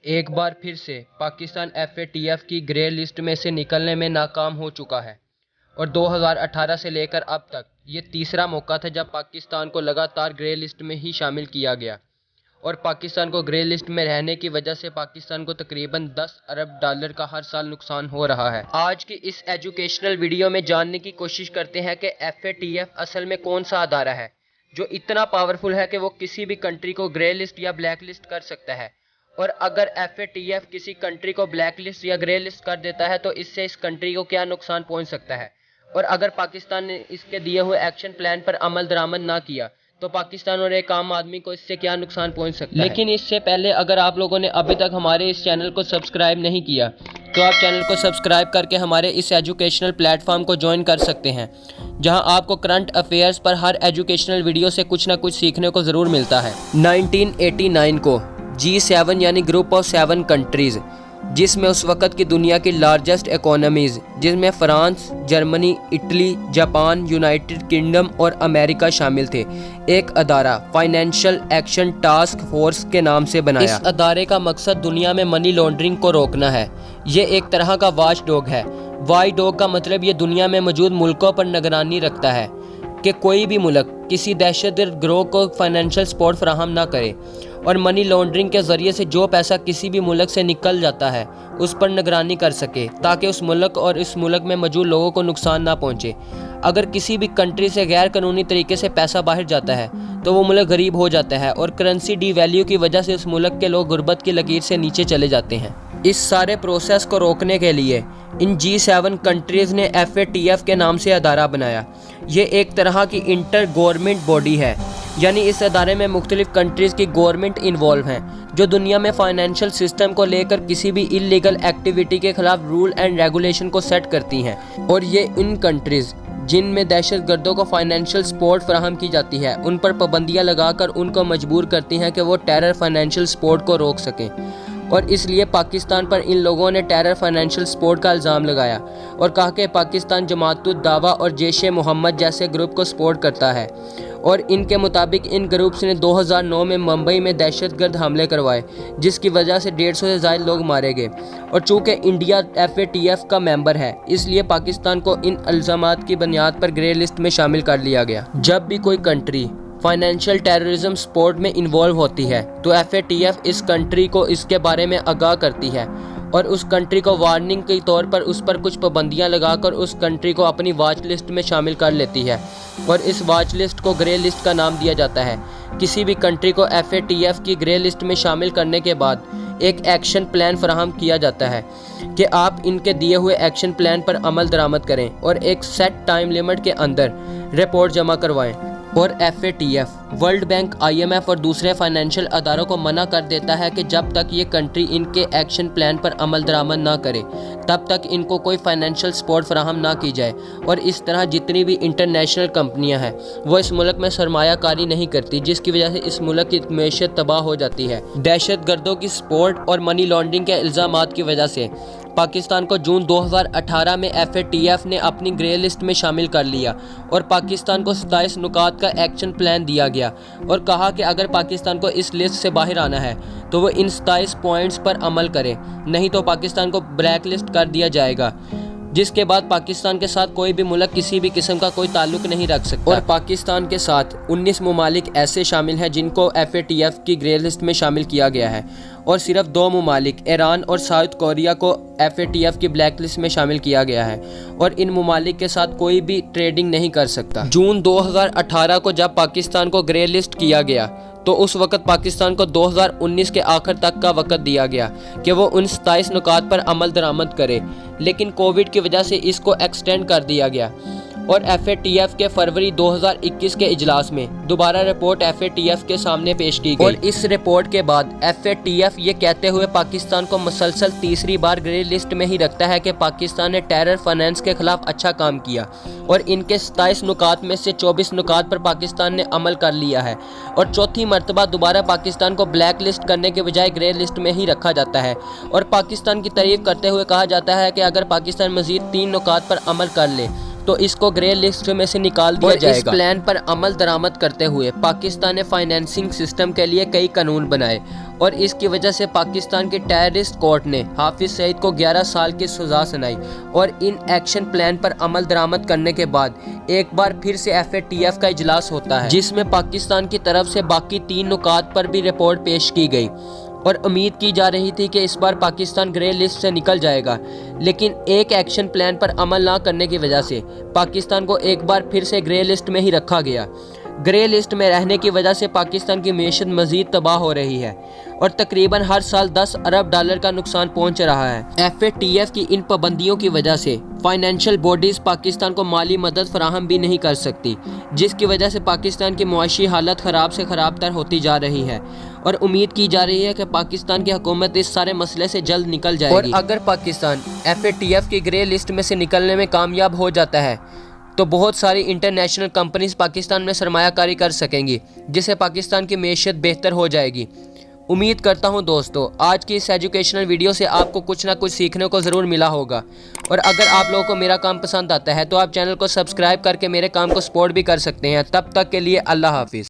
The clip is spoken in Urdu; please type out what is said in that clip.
ایک بار پھر سے پاکستان FATF کی گرے لسٹ میں سے نکلنے میں ناکام ہو چکا ہے اور 2018 سے لے کر اب تک یہ تیسرا موقع تھا جب پاکستان کو لگاتار گرے لسٹ میں ہی شامل کیا گیا اور پاکستان کو گرے لسٹ میں رہنے کی وجہ سے پاکستان کو تقریباً $10 ارب کا ہر سال نقصان ہو رہا ہے۔ آج کی اس ایجوکیشنل ویڈیو میں جاننے کی کوشش کرتے ہیں کہ FATF اصل میں کون سا ادارہ ہے جو اتنا پاورفل ہے کہ وہ کسی بھی کنٹری کو گرے لسٹ یا بلیک لسٹ کر سکتا ہے، اور اگر FATF کسی کنٹری کو بلیک لسٹ یا گرے لسٹ کر دیتا ہے تو اس سے اس کنٹری کو کیا نقصان پہنچ سکتا ہے، اور اگر پاکستان نے اس کے دیے ہوئے ایکشن پلان پر عمل درآمد نہ کیا تو پاکستان اور ایک عام آدمی کو اس سے کیا نقصان پہنچ سکتا ہے۔ لیکن اس سے پہلے اگر آپ لوگوں نے ابھی تک ہمارے اس چینل کو سبسکرائب نہیں کیا تو آپ چینل کو سبسکرائب کر کے ہمارے اس ایجوکیشنل پلیٹ فارم کو جوائن کر سکتے ہیں، جہاں آپ کو کرنٹ افیئرز پر ہر ایجوکیشنل ویڈیو سے کچھ نہ کچھ سیکھنے کو ضرور ملتا ہے۔ 1989 کو G7 یعنی گروپ آف 7 کنٹریز، جس میں اس وقت کی دنیا کی لارجسٹ اکانومیز، جس میں France, Germany, Italy, Japan, United kingdom اور امریکہ شامل تھے، ایک ادارہ فائنینشل ایکشن ٹاسک فورس کے نام سے بنایا۔ اس ادارے کا مقصد دنیا میں منی لانڈرنگ کو روکنا ہے۔ یہ ایک طرح کا واچ ڈاگ ہے۔ واچ ڈاگ کا مطلب یہ دنیا میں موجود ملکوں پر نگرانی رکھتا ہے کہ کوئی بھی ملک کسی دہشت گرد گروہ کو فائنینشل سپورٹ فراہم نہ کرے، اور منی لانڈرنگ کے ذریعے سے جو پیسہ کسی بھی ملک سے نکل جاتا ہے اس پر نگرانی کر سکے تاکہ اس ملک اور اس ملک میں موجود لوگوں کو نقصان نہ پہنچے۔ اگر کسی بھی کنٹری سے غیر قانونی طریقے سے پیسہ باہر جاتا ہے تو وہ ملک غریب ہو جاتا ہے اور کرنسی ڈی ویلیو کی وجہ سے اس ملک کے لوگ غربت کی لکیر سے نیچے چلے جاتے ہیں۔ اس سارے پروسیس کو روکنے کے لیے ان G7 کنٹریز نے FATF کے نام سے ادارہ بنایا۔ یہ ایک طرح کی انٹر گورنمنٹ باڈی ہے، یعنی اس ادارے میں مختلف کنٹریز کی گورنمنٹ انوالو ہیں جو دنیا میں فائنینشیل سسٹم کو لے کر کسی بھی انلیگل ایکٹیویٹی کے خلاف رول اینڈ ریگولیشن کو سیٹ کرتی ہیں، اور یہ ان کنٹریز جن میں دہشت گردوں کو فائنینشیل سپورٹ فراہم کی جاتی ہے ان پر پابندیاں لگا کر ان کو مجبور کرتی ہیں کہ وہ ٹیرر فائنینشیل سپورٹ کو روک سکیں، اور اس لیے پاکستان پر ان لوگوں نے ٹیرر فائنینشیل سپورٹ کا الزام لگایا اور کہا کہ پاکستان جماعت الدعوہ اور جیش محمد جیسے گروپ کو سپورٹ کرتا ہے، اور ان کے مطابق ان گروپس نے 2009 میں ممبئی میں دہشت گرد حملے کروائے جس کی وجہ سے 150 سے زائد لوگ مارے گئے، اور چونکہ انڈیا FATF کا ممبر ہے اس لیے پاکستان کو ان الزامات کی بنیاد پر گرے لسٹ میں شامل کر لیا گیا۔ جب بھی کوئی کنٹری فائنینشیل ٹیررزم سپورٹ میں انوالو ہوتی ہے تو FATF اس کنٹری کو اس کے بارے میں آگاہ کرتی ہے اور اس کنٹری کو وارننگ کے طور پر اس پر کچھ پابندیاں لگا کر اس کنٹری کو اپنی واچ لسٹ میں شامل کر لیتی ہے، اور اس واچ لسٹ کو گرے لسٹ کا نام دیا جاتا ہے۔ کسی بھی کنٹری کو FATF کی گرے لسٹ میں شامل کرنے کے بعد ایک ایکشن پلان فراہم کیا جاتا ہے کہ آپ ان کے دیے ہوئے ایکشن پلان پر عمل درآمد کریں اور ایک سیٹ ٹائم لیمٹ کے اندر رپورٹ جمع کروائیں، اور FATF، ورلڈ بینک، IMF اور دوسرے فائنینشیل اداروں کو منع کر دیتا ہے کہ جب تک یہ کنٹری ان کے ایکشن پلان پر عمل درآمد نہ کرے تب تک ان کو کوئی فائنینشیل سپورٹ فراہم نہ کی جائے، اور اس طرح جتنی بھی انٹرنیشنل کمپنیاں ہیں وہ اس ملک میں سرمایہ کاری نہیں کرتی، جس کی وجہ سے اس ملک کی معیشت تباہ ہو جاتی ہے۔ دہشت گردوں کی سپورٹ اور منی لانڈرنگ کے الزامات کی وجہ سے پاکستان کو جون 2018 میں FATF نے اپنی گرے لسٹ میں شامل کر لیا، اور پاکستان کو 27 نکات کا ایکشن پلان دیا گیا اور کہا کہ اگر پاکستان کو اس لسٹ سے باہر آنا ہے تو وہ ان 27 پوائنٹس پر عمل کرے، نہیں تو پاکستان کو بلیک لسٹ کر دیا جائے گا، جس کے بعد پاکستان کے ساتھ کوئی بھی ملک کسی بھی قسم کا کوئی تعلق نہیں رکھ سکتا۔ اور پاکستان کے ساتھ 19 ممالک ایسے شامل ہیں جن کو FATF کی گرے لسٹ میں شامل کیا گیا ہے، اور صرف 2 ممالک ایران اور ساؤتھ کوریا کو FATF کی بلیک لسٹ میں شامل کیا گیا ہے، اور ان ممالک کے ساتھ کوئی بھی ٹریڈنگ نہیں کر سکتا۔ جون 2018 کو جب پاکستان کو گرے لسٹ کیا گیا تو اس وقت پاکستان کو 2019 کے آخر تک کا وقت دیا گیا کہ وہ ان 27 نکات پر عمل درآمد کرے، لیکن کووڈ کی وجہ سے اس کو ایکسٹینڈ کر دیا گیا، اور FATF کے فروری 2021 کے اجلاس میں دوبارہ رپورٹ FATF کے سامنے پیش کی گئی، اور اس رپورٹ کے بعد FATF یہ کہتے ہوئے پاکستان کو مسلسل تیسری بار گرے لسٹ میں ہی رکھتا ہے کہ پاکستان نے ٹیرر فائنانس کے خلاف اچھا کام کیا، اور ان کے 27 نکات میں سے 24 نکات پر پاکستان نے عمل کر لیا ہے، اور چوتھی مرتبہ دوبارہ پاکستان کو بلیک لسٹ کرنے کے بجائے گرے لسٹ میں ہی رکھا جاتا ہے، اور پاکستان کی تعریف کرتے ہوئے کہا جاتا ہے کہ اگر پاکستان مزید 3 نکات پر عمل کر لے تو اس کو گرے لسٹ میں سے نکال دیا جائے گا۔ اس پلان پر عمل درآمد کرتے ہوئے پاکستان نے فائنینسنگ سسٹم کے لیے کئی قانون بنائے اور اس کی وجہ سے پاکستان کے ٹیررسٹ کورٹ نے حافظ سعید کو 11 سال کی سزا سنائی اور ان ایکشن پلان پر عمل درآمد کرنے کے بعد ایک بار پھر سے FATF کا اجلاس ہوتا ہے جس میں پاکستان کی طرف سے باقی 3 نکات پر بھی رپورٹ پیش کی گئی اور امید کی جا رہی تھی کہ اس بار پاکستان گرے لسٹ سے نکل جائے گا، لیکن ایک ایکشن پلان پر عمل نہ کرنے کی وجہ سے پاکستان کو ایک بار پھر سے گرے لسٹ میں ہی رکھا گیا۔ گرے لسٹ میں رہنے کی وجہ سے پاکستان کی معیشت مزید تباہ ہو رہی ہے اور تقریباً ہر سال $10 ارب کا نقصان پہنچ رہا ہے۔ FATF کی ان پابندیوں کی وجہ سے فائنینشیل باڈیز پاکستان کو مالی مدد فراہم بھی نہیں کر سکتی، جس کی وجہ سے پاکستان کی معاشی حالت خراب سے خراب تر ہوتی جا رہی ہے اور امید کی جا رہی ہے کہ پاکستان کی حکومت اس سارے مسئلے سے جلد نکل جائے گی۔ اور اگر پاکستان FATF کی گرے لسٹ میں سے نکلنے میں کامیاب ہو جاتا ہے تو بہت ساری انٹرنیشنل کمپنیز پاکستان میں سرمایہ کاری کر سکیں گی، جس سے پاکستان کی معیشت بہتر ہو جائے گی۔ امید کرتا ہوں دوستو آج کی اس ایجوکیشنل ویڈیو سے آپ کو کچھ نہ کچھ سیکھنے کو ضرور ملا ہوگا، اور اگر آپ لوگوں کو میرا کام پسند آتا ہے تو آپ چینل کو سبسکرائب کر کے میرے کام کو سپورٹ بھی کر سکتے ہیں۔ تب تک کے لیے اللہ حافظ۔